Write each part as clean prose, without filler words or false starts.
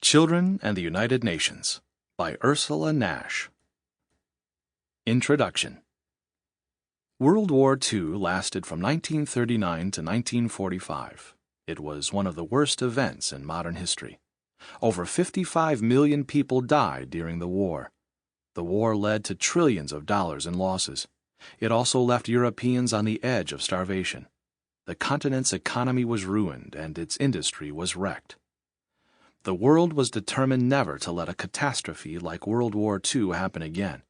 Children and the United Nations by Ursula Nash. Introduction. World War II lasted from 1939 to 1945. It was one of the worst events in modern history. Over 55 million people died during the war. The war led to trillions of dollars in losses. It also left Europeans on the edge of starvation. The continent's economy was ruined and its industry was wrecked. The world was determined never to let a catastrophe like World War II happen again.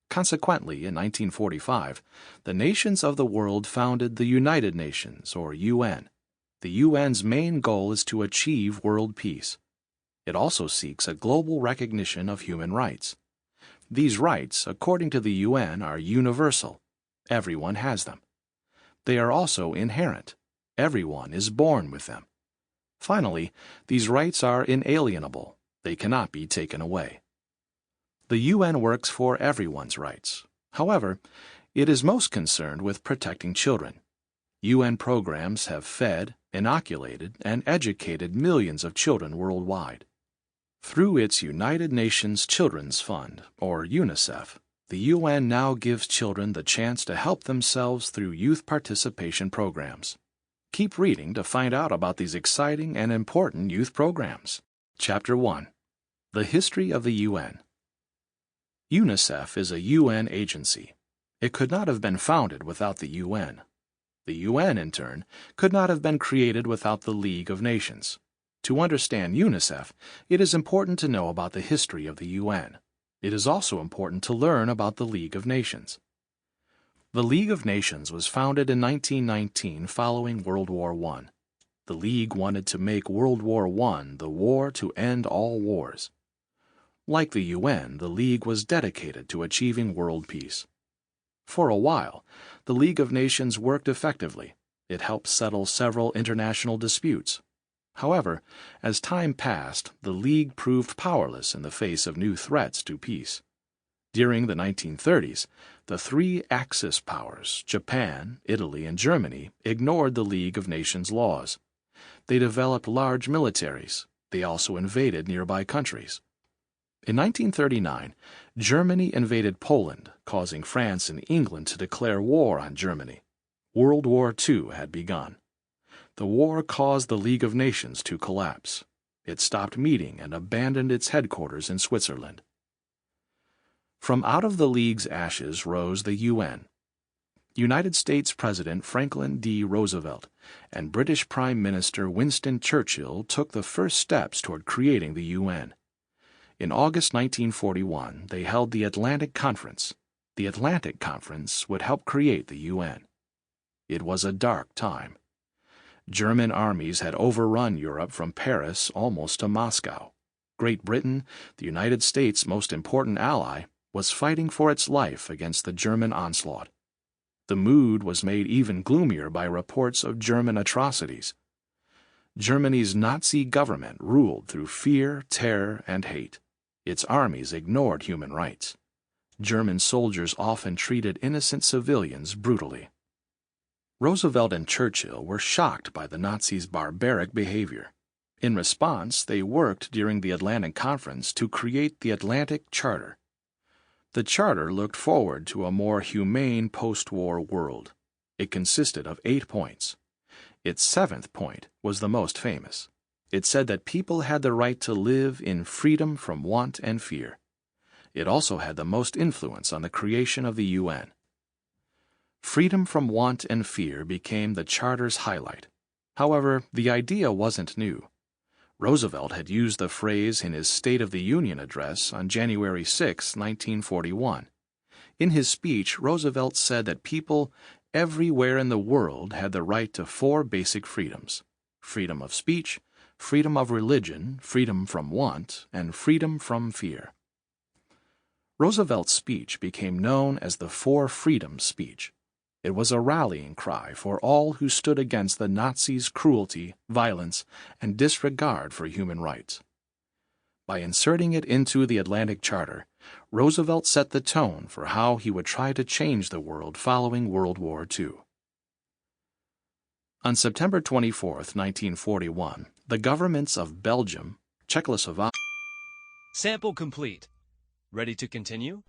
Consequently, in 1945, the nations of the world founded the United Nations, or UN. The UN's main goal is to achieve world peace. It also seeks a global recognition of human rights. These rights, according to the UN, are universal. Everyone has them. They are also inherent. Everyone is born with them. Finally, these rights are inalienable. They cannot be taken away. The UN works for everyone's rights. However, it is most concerned with protecting children. UN programs have fed, inoculated, and educated millions of children worldwide. Through its United Nations Children's Fund, or UNICEF, the UN now gives children the chance to help themselves through youth participation programs. Keep reading to find out about these exciting and important youth programs. Chapter 1. The History of the UN. UNICEF is a UN agency. It could not have been founded without the UN. The UN, in turn, could not have been created without the League of Nations. To understand UNICEF, it is important to know about the history of the UN. It is also important to learn about the League of Nations. The League of Nations was founded in 1919 following World War I. The League wanted to make World War I the war to end all wars. Like the UN, the League was dedicated to achieving world peace. For a while, the League of Nations worked effectively. It helped settle several international disputes. However, as time passed, the League proved powerless in the face of new threats to peace. During the 1930s, the three Axis powers, Japan, Italy, and Germany, ignored the League of Nations laws. They developed large militaries. They also invaded nearby countries. In 1939, Germany invaded Poland, causing France and England to declare war on Germany. World War II had begun. The war caused the League of Nations to collapse. It stopped meeting and abandoned its headquarters in Switzerland. From out of the League's ashes rose the UN. United States President Franklin D. Roosevelt and British Prime Minister Winston Churchill took the first steps toward creating the UN. In August 1941, they held the Atlantic Conference. The Atlantic Conference would help create the UN. It was a dark time. German armies had overrun Europe from Paris almost to Moscow. Great Britain, the United States' most important ally, was fighting for its life against the German onslaught. The mood was made even gloomier by reports of German atrocities. Germany's Nazi government ruled through fear, terror, and hate. Its armies ignored human rights. German soldiers often treated innocent civilians brutally. Roosevelt and Churchill were shocked by the Nazis' barbaric behavior. In response, they worked during the Atlantic Conference to create the Atlantic Charter. The Charter looked forward to a more humane post-war world. It consisted of 8 points. Its 7th point was the most famous. It said that people had the right to live in freedom from want and fear. It also had the most influence on the creation of the UN. Freedom from want and fear became the Charter's highlight. However, the idea wasn't new. Roosevelt had used the phrase in his State of the Union address on January 6, 1941. In his speech, Roosevelt said that people everywhere in the world had the right to 4 basic freedoms: freedom of speech, freedom of religion, freedom from want, and freedom from fear. Roosevelt's speech became known as the 4 Freedoms speech. It was a rallying cry for all who stood against the Nazis' cruelty, violence, and disregard for human rights. By inserting it into the Atlantic Charter, Roosevelt set the tone for how he would try to change the world following World War II. On September 24, 1941, the governments of Belgium, Czechoslovakia, Sample complete. Ready to continue?